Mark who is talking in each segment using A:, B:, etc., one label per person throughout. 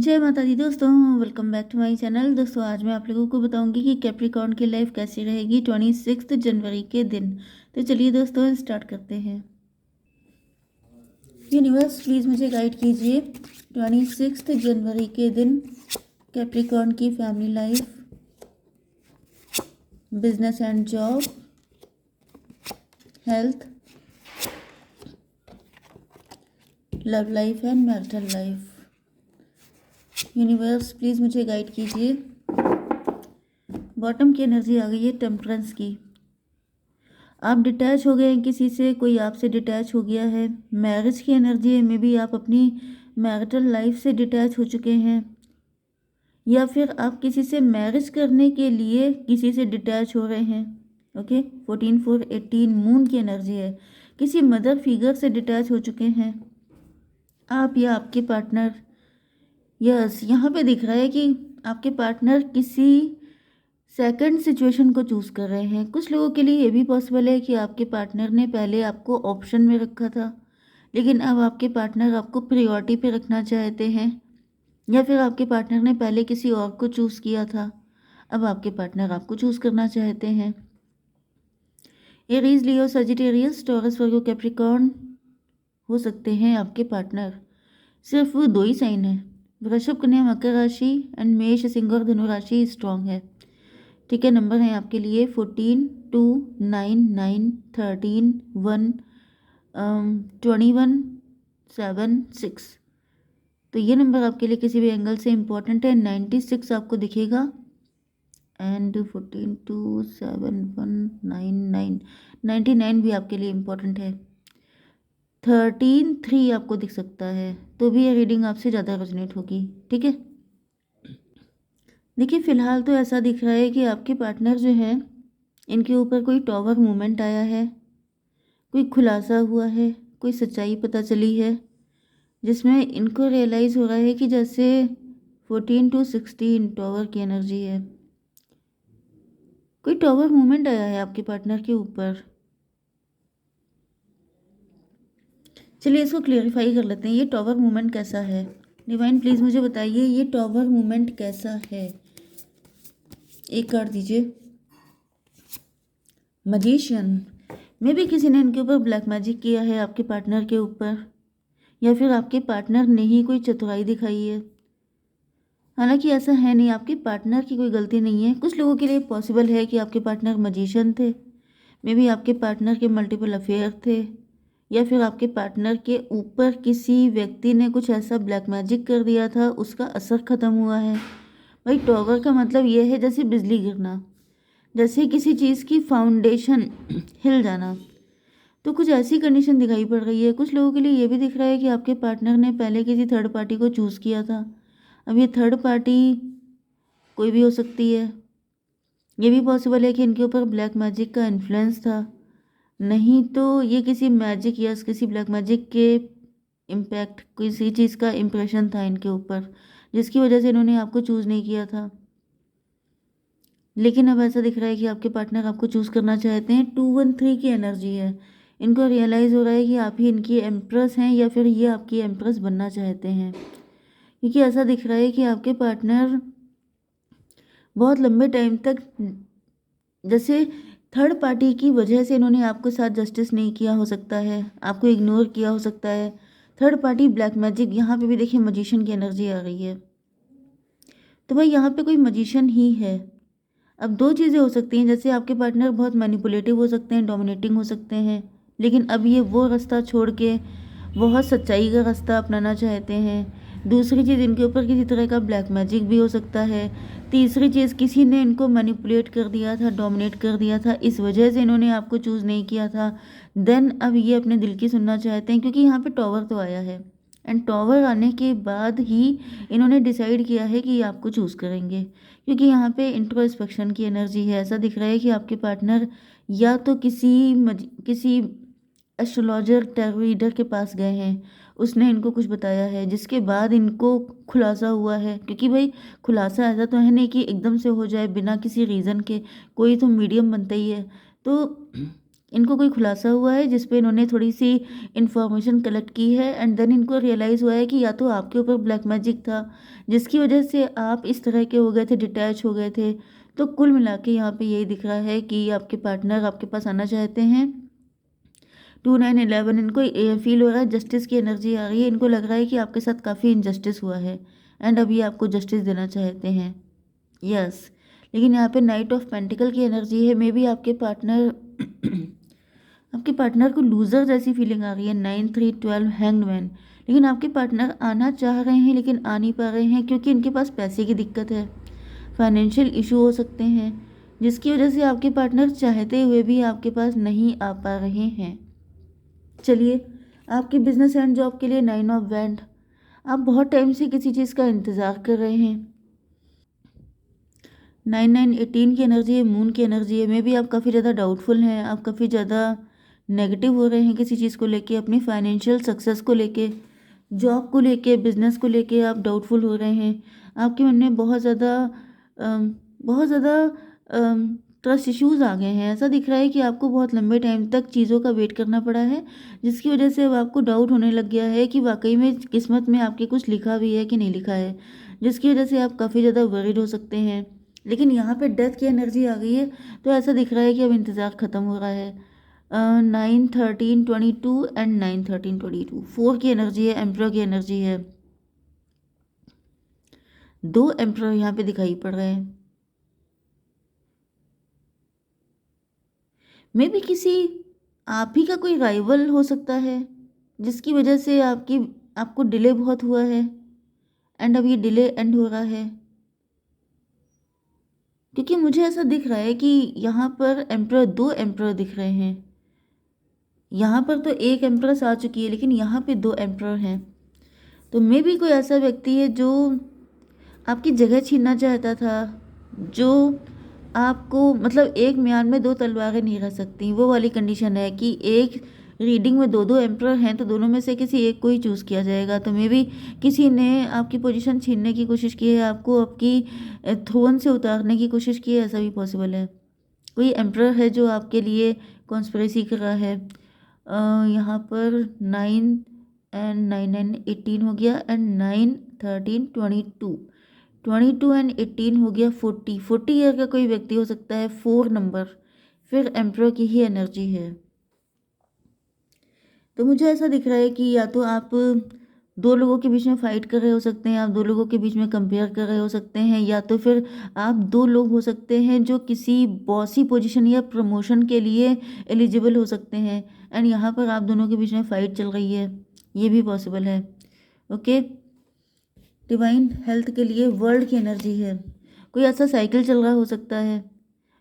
A: जय माता दी दोस्तों, welcome back to my channel. दोस्तों आज मैं आप लोगों को बताऊंगी कि कैप्रिकॉर्न की लाइफ कैसी रहेगी 26 जनवरी के दिन। तो चलिए दोस्तों स्टार्ट करते हैं। यूनिवर्स प्लीज़ मुझे गाइड कीजिए 26 जनवरी के दिन कैप्रिकॉर्न की family life, business and job, health, love life and marital life. Universe please मुझे गाइड कीजिए। बॉटम की एनर्जी आ गई है टेम्परेंस की। आप डिटैच हो गए हैं किसी से, कोई आपसे डिटैच हो गया है। मैरिज की एनर्जी है, मे बी आप अपनी मैरिटल लाइफ से डिटैच हो चुके हैं, या फिर आप किसी से मैरिज करने के लिए किसी से डिटैच हो रहे हैं। ओके, 14/4/18 मून की एनर्जी है। किसी मदर फिगर से डिटैच हो चुके हैं आप या आपके पार्टनर। यस, यहाँ पे दिख रहा है कि आपके पार्टनर किसी सेकंड सिचुएशन को चूज़ कर रहे हैं। कुछ लोगों के लिए ये भी पॉसिबल है कि आपके पार्टनर ने पहले आपको ऑप्शन में रखा था, लेकिन अब आपके पार्टनर आपको प्रायोरिटी पे रखना चाहते हैं, या फिर आपके पार्टनर ने पहले किसी और को चूज़ किया था, अब आपके पार्टनर आपको चूज़ करना चाहते हैं। एरीज, लियो, सजिटेरियस, टॉरस, वर्गो, कैप्रिकॉर्न हो सकते हैं आपके पार्टनर। सिर्फ वो 2 ही साइन है, वृषभ, कन्या, मकर राशि एंड मेष, सिंह और धनु राशि स्ट्रॉन्ग है। ठीक है, नंबर है आपके लिए 14, 2, 9, 9, 13, 1, 21, 7, 6। तो ये नंबर आपके लिए किसी भी एंगल से इम्पोर्टेंट है। 96 आपको दिखेगा एंड 14, 2, 7, 1, 9, 9, 99 भी आपके लिए इम्पोर्टेंट है। 13, 3 आपको दिख सकता है, तो भी ये रीडिंग आपसे ज़्यादा रेजोनेट होगी। ठीक है, देखिए फ़िलहाल तो ऐसा दिख रहा है कि आपके पार्टनर जो है, इनके ऊपर कोई टॉवर मूवमेंट आया है, कोई खुलासा हुआ है, कोई सच्चाई पता चली है, जिसमें इनको रियलाइज़ हो रहा है कि जैसे 14 to 16 टॉवर की एनर्जी है। कोई टॉवर मूवमेंट आया है आपके पार्टनर के ऊपर। चलिए इसको क्लियरिफाई कर लेते हैं, ये टॉवर मूवमेंट कैसा है। डिवाइन प्लीज़ मुझे बताइए ये टॉवर मूवमेंट कैसा है। एक कार्ड दीजिए, मजिशियन। मे भी किसी ने इनके ऊपर ब्लैक मैजिक किया है आपके पार्टनर के ऊपर, या फिर आपके पार्टनर ने ही कोई चतुराई दिखाई है। हालांकि ऐसा है नहीं, आपके पार्टनर की कोई गलती नहीं है। कुछ लोगों के लिए पॉसिबल है कि आपके पार्टनर मजिशियन थे, मे बी आपके पार्टनर के मल्टीपल अफेयर थे, या फिर आपके पार्टनर के ऊपर किसी व्यक्ति ने कुछ ऐसा ब्लैक मैजिक कर दिया था, उसका असर ख़त्म हुआ है। भाई टॉवर का मतलब ये है जैसे बिजली गिरना, जैसे किसी चीज़ की फाउंडेशन हिल जाना। तो कुछ ऐसी कंडीशन दिखाई पड़ रही है। कुछ लोगों के लिए ये भी दिख रहा है कि आपके पार्टनर ने पहले किसी थर्ड पार्टी को चूज़ किया था। अब ये थर्ड पार्टी कोई भी हो सकती है। ये भी पॉसिबल है कि इनके ऊपर ब्लैक मैजिक का इन्फ्लुएंस था, नहीं तो ये किसी मैजिक या किसी ब्लैक मैजिक के इम्पैक्ट, किसी चीज़ का इम्प्रेशन था इनके ऊपर, जिसकी वजह से इन्होंने आपको चूज़ नहीं किया था। लेकिन अब ऐसा दिख रहा है कि आपके पार्टनर आपको चूज़ करना चाहते हैं। 213 की एनर्जी है। इनको रियलाइज़ हो रहा है कि आप ही इनकी एम्प्रेस हैं, या फिर ये आपकी एम्प्रेस बनना चाहते हैं, क्योंकि ऐसा दिख रहा है कि आपके पार्टनर बहुत लंबे टाइम तक, जैसे थर्ड पार्टी की वजह से इन्होंने आपके साथ जस्टिस नहीं किया हो सकता है, आपको इग्नोर किया हो सकता है। थर्ड पार्टी ब्लैक मैजिक, यहाँ पे भी देखिए मजिशियन की एनर्जी आ रही है, तो भाई यहाँ पे कोई मजिशियन ही है। अब 2 चीज़ें हो सकती हैं, जैसे आपके पार्टनर बहुत मैनिपुलेटिव हो सकते हैं, डोमिनेटिंग हो सकते हैं, लेकिन अब ये वो रास्ता छोड़ के बहुत सच्चाई का रास्ता अपनाना चाहते हैं। दूसरी चीज़, इनके ऊपर किसी तरह का ब्लैक मैजिक भी हो सकता है। तीसरी चीज़, किसी ने इनको मैनिपुलेट कर दिया था, डोमिनेट कर दिया था, इस वजह से इन्होंने आपको चूज़ नहीं किया था। देन अब ये अपने दिल की सुनना चाहते हैं, क्योंकि यहाँ पे टॉवर तो आया है, एंड टॉवर आने के बाद ही इन्होंने डिसाइड किया है कि ये आपको चूज़ करेंगे, क्योंकि यहाँ पे इंट्रोस्पेक्शन की एनर्जी है। ऐसा दिख रहा है कि आपके पार्टनर या तो किसी एस्ट्रोलॉजर, टैरो रीडर के पास गए हैं, उसने इनको कुछ बताया है, जिसके बाद इनको खुलासा हुआ है। क्योंकि भाई खुलासा ऐसा तो है नहीं कि एकदम से हो जाए बिना किसी रीज़न के, कोई तो मीडियम बनता ही है। तो इनको कोई खुलासा हुआ है जिस पे इन्होंने थोड़ी सी इन्फॉर्मेशन कलेक्ट की है एंड देन इनको रियलाइज़ हुआ है कि या तो आपके ऊपर ब्लैक मैजिक था जिसकी वजह से आप इस तरह के हो गए थे, डिटैच हो गए थे। तो कुल मिला के यहाँ पे यही दिख रहा है कि आपके पार्टनर आपके पास आना चाहते हैं। 2 9 11 इनको फील हो रहा है, जस्टिस की एनर्जी आ रही है। इनको लग रहा है कि आपके साथ काफ़ी इनजस्टिस हुआ है एंड अब ये आपको जस्टिस देना चाहते हैं। यस, लेकिन यहाँ पे नाइट ऑफ पेंटिकल की एनर्जी है। मे बी आपके पार्टनर को लूजर जैसी फीलिंग आ रही है। 9 3 12 हैंग्ड मैन। लेकिन आपके पार्टनर आना चाह रहे हैं लेकिन आ नहीं पा रहे हैं क्योंकि इनके पास पैसे की दिक्कत है, फाइनेंशियल इशू हो सकते हैं जिसकी वजह से आपके पार्टनर चाहते हुए भी आपके पास नहीं आ पा रहे हैं। चलिए, आपके बिजनेस एंड जॉब के लिए 9 ऑफ वैंड। आप बहुत टाइम से किसी चीज़ का इंतज़ार कर रहे हैं। 9 9 18 की एनर्जी है, मून की एनर्जी है। मे भी आप काफ़ी ज़्यादा डाउटफुल हैं, आप काफ़ी ज़्यादा नेगेटिव हो रहे हैं किसी चीज़ को लेके, अपनी फाइनेंशियल सक्सेस को लेके, जॉब को लेके, बिजनेस को लेके आप डाउटफुल हो रहे हैं। आपके मन में बहुत ज़्यादा ट्रस्ट इश्यूज़ आ गए हैं। ऐसा दिख रहा है कि आपको बहुत लंबे टाइम तक चीज़ों का वेट करना पड़ा है जिसकी वजह से अब आपको डाउट होने लग गया है कि वाकई में किस्मत में आपके कुछ लिखा भी है कि नहीं लिखा है, जिसकी वजह से आप काफ़ी ज़्यादा वरीड हो सकते हैं। लेकिन यहाँ पे डेथ की एनर्जी आ गई है तो ऐसा दिख रहा है कि अब इंतज़ार ख़त्म हो रहा है। 9 13 22 एंड 9 13 22 4 की एनर्जी है, एम्परर की एनर्जी है। 2 एम्परर यहाँ पे दिखाई पड़ रहे हैं। मे भी किसी आप ही का कोई राइवल हो सकता है जिसकी वजह से आपको डिले बहुत हुआ है एंड अब ये डिले एंड हो रहा है। क्योंकि मुझे ऐसा दिख रहा है कि यहाँ पर एम्परर 2 एम्परर दिख रहे हैं। यहाँ पर तो एक एम्प्रेस आ चुकी है लेकिन यहाँ पे 2 एम्परर हैं। तो मे भी कोई ऐसा व्यक्ति है जो आपकी जगह छीनना चाहता था, जो आपको मतलब एक म्यान में 2 तलवारें नहीं रह सकती, वो वाली कंडीशन है कि एक रीडिंग में 2 2 एम्परर हैं तो दोनों में से किसी एक को ही चूज़ किया जाएगा। तो मे भी किसी ने आपकी पोजीशन छीनने की कोशिश की है, आपको आपकी थ्रोन से उतारने की कोशिश की है, ऐसा भी पॉसिबल है। कोई एम्परर है जो आपके लिए कॉन्स्पिरेसी कर रहा है। यहाँ पर 9 एंड 9 9 18 हो गया एंड 9 13 22 22 एंड 18 हो गया 40 ईयर का कोई व्यक्ति हो सकता है। 4 नंबर फिर एम्परर की ही एनर्जी है। तो मुझे ऐसा दिख रहा है कि या तो आप 2 लोगों के बीच में फाइट कर रहे हो सकते हैं, आप 2 लोगों के बीच में कंपेयर कर रहे हो सकते हैं, या तो फिर आप 2 लोग हो सकते हैं जो किसी बॉसी पोजीशन या प्रमोशन के लिए एलिजिबल हो सकते हैं एंड यहाँ पर आप दोनों के बीच में फाइट चल रही है, ये भी पॉसिबल है। ओके, डिवाइन हेल्थ के लिए वर्ल्ड की एनर्जी है। कोई ऐसा साइकिल चल रहा हो सकता है,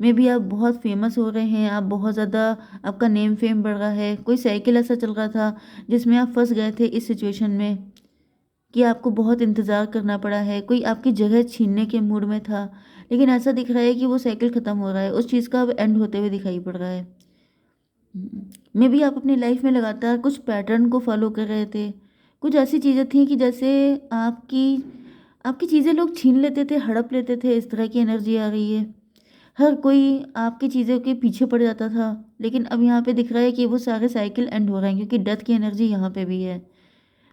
A: मे बी आप बहुत फेमस हो रहे हैं, आप बहुत ज़्यादा आपका नेम फेम बढ़ रहा है। कोई साइकिल ऐसा चल रहा था जिसमें आप फंस गए थे इस सिचुएशन में कि आपको बहुत इंतज़ार करना पड़ा है, कोई आपकी जगह छीनने के मूड में था। लेकिन ऐसा दिख रहा है कि वो साइकिल ख़त्म हो रहा है, उस चीज़ का अब एंड होते हुए दिखाई पड़ रहा है। मे बी आप अपनी लाइफ में लगातार कुछ पैटर्न को फॉलो कर रहे थे, कुछ ऐसी चीज़ें थी कि जैसे आपकी आपकी चीज़ें लोग छीन लेते थे, हड़प लेते थे, इस तरह की एनर्जी आ रही है। हर कोई आपकी चीज़ों के पीछे पड़ जाता था, लेकिन अब यहाँ पे दिख रहा है कि वो सारे साइकिल एंड हो रहे हैं क्योंकि डेथ की एनर्जी यहाँ पे भी है।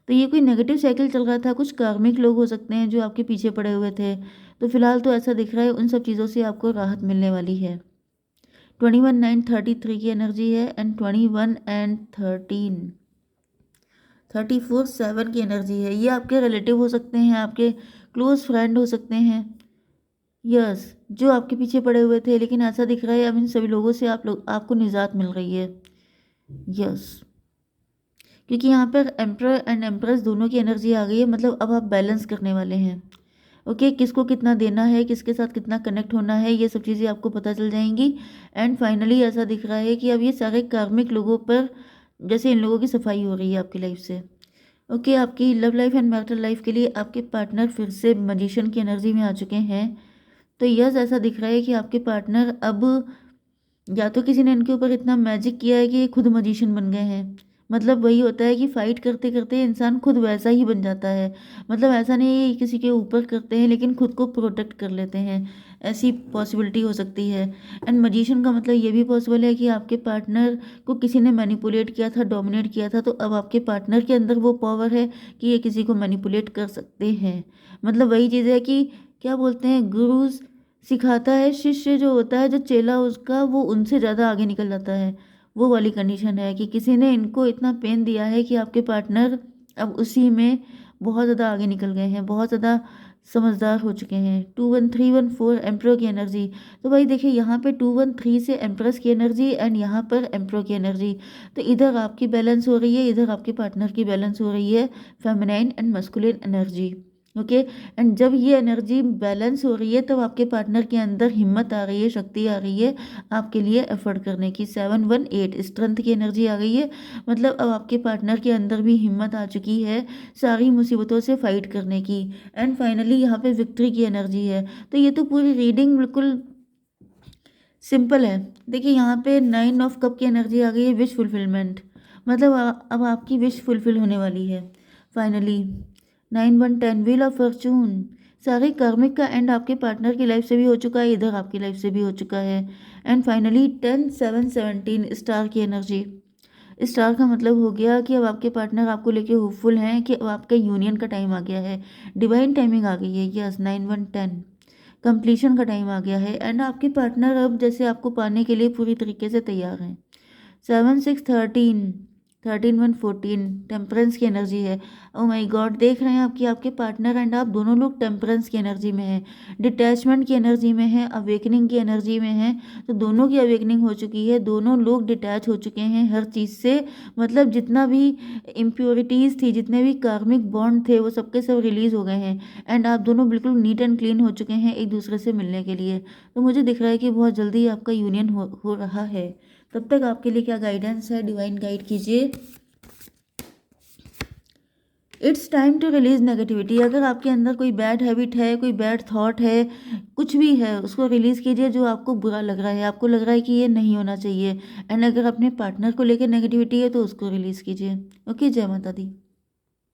A: तो ये कोई नेगेटिव साइकिल चल रहा था, कुछ कार्मिक लोग हो सकते हैं जो आपके पीछे पड़े हुए थे। तो फिलहाल तो ऐसा दिख रहा है उन सब चीज़ों से आपको राहत मिलने वाली है। 21 9 33 की एनर्जी है एंड 21 एंड 13 34 7 की एनर्जी है। ये आपके रिलेटिव हो सकते हैं, आपके क्लोज फ्रेंड हो सकते हैं, यस, जो आपके पीछे पड़े हुए थे। लेकिन ऐसा दिख रहा है अब इन सभी लोगों से आपको निजात मिल रही है। यस, क्योंकि यहाँ पर एम्परर एंड एम्प्रेस दोनों की एनर्जी आ गई है, मतलब अब आप बैलेंस करने वाले हैं। ओके, किसको कितना देना है, किसके साथ कितना कनेक्ट होना है, ये सब चीज़ें आपको पता चल जाएंगी। एंड फाइनली ऐसा दिख रहा है कि अब ये सारे कार्मिक लोगों पर जैसे इन लोगों की सफाई हो रही है आपकी लाइफ से। ओके, आपकी love life and marital life के लिए आपके पार्टनर फिर से मजिशियन की एनर्जी में आ चुके हैं। तो यस, ऐसा दिख रहा है कि आपके पार्टनर अब या तो किसी ने इनके ऊपर इतना मैजिक किया है कि ये खुद मजिशियन बन गए हैं। मतलब वही होता है कि फ़ाइट करते करते इंसान खुद वैसा ही बन जाता है। मतलब ऐसा नहीं है कि किसी के ऊपर करते हैं लेकिन खुद को प्रोटेक्ट कर लेते हैं, ऐसी पॉसिबिलिटी हो सकती है। एंड मैजिशियन का मतलब ये भी पॉसिबल है कि आपके पार्टनर को किसी ने मैनिपुलेट किया था, डोमिनेट किया था, तो अब आपके पार्टनर के अंदर वो पावर है कि ये किसी को मैनिपुलेट कर सकते हैं। मतलब वही चीज़ है कि क्या बोलते हैं, गुरुज़ सिखाता है, शिष्य जो होता है, जो चेला उसका, वो उनसे ज़्यादा आगे निकल जाता है। वो वाली कंडीशन है कि किसी ने इनको इतना पेन दिया है कि आपके पार्टनर अब उसी में बहुत ज़्यादा आगे निकल गए हैं, बहुत ज़्यादा समझदार हो चुके हैं। 21314 एम्परर की एनर्जी। तो भाई देखिए यहाँ पे 213 से एम्प्रेस की एनर्जी एंड यहाँ पर एम्परर की एनर्जी। तो इधर आपकी बैलेंस हो रही है, इधर आपके पार्टनर की बैलेंस हो रही है, feminine and masculine energy. Okay. And जब ये एनर्जी बैलेंस हो रही है तब आपके पार्टनर के अंदर हिम्मत आ रही है, शक्ति आ रही है आपके लिए एफर्ट करने की। 718 स्ट्रेंथ की एनर्जी आ गई है। मतलब अब आपके पार्टनर के अंदर भी हिम्मत आ चुकी है सारी मुसीबतों से फाइट करने की। एंड फाइनली यहाँ पे विक्ट्री की एनर्जी है। तो ये तो पूरी रीडिंग बिल्कुल सिंपल है। देखिए यहाँ पे 9 ऑफ कप की एनर्जी आ गई है, विश फुलफिलमेंट। मतलब अब आपकी विश फुलफिल होने वाली है फाइनली। 9 1 10 wheel of Fortune. सारे कार्मिक का एंड आपके पार्टनर की लाइफ से भी हो चुका है, इधर आपकी लाइफ से भी हो चुका है। एंड फाइनली 10 7 17 स्टार की एनर्जी। स्टार का मतलब हो गया कि अब आपके पार्टनर आपको लेके होपफुल हैं कि अब आपका यूनियन का टाइम आ गया है, डिवाइन टाइमिंग आ गई है। यस, 9 1 10 कंप्लीशन का टाइम आ गया है। एंड आपके पार्टनर अब जैसे आपको पाने के लिए पूरी तरीके से तैयार हैं। 7 6 13 13 1 14 टेम्परेंस की एनर्जी है। ओ माय गॉड, देख रहे हैं आपकी आपके पार्टनर एंड आप दोनों लोग टेम्परेंस की एनर्जी में हैं, डिटैचमेंट की एनर्जी में हैं, अवेकनिंग की एनर्जी में हैं। तो दोनों की अवेकनिंग हो चुकी है, दोनों लोग डिटैच हो चुके हैं हर चीज़ से। मतलब जितना भी इम्प्योरिटीज़ थी, जितने भी कार्मिक बॉन्ड थे, वो सबके सब रिलीज़ हो गए हैं। एंड आप दोनों बिल्कुल नीट एंड क्लीन हो चुके हैं एक दूसरे से मिलने के लिए। तो मुझे दिख रहा है कि बहुत जल्दी आपका यूनियन हो रहा है। तब तक आपके लिए क्या गाइडेंस है, डिवाइन गाइड कीजिए। It's time to release negativity. अगर आपके अंदर कोई बैड हैबिट है, कोई बैड थॉट है, कुछ भी है, उसको रिलीज़ कीजिए। जो आपको बुरा लग रहा है, आपको लग रहा है कि ये नहीं होना चाहिए। एंड अगर अपने पार्टनर को लेकर नेगेटिविटी है तो उसको रिलीज़ कीजिए। ओके, जय माता दी।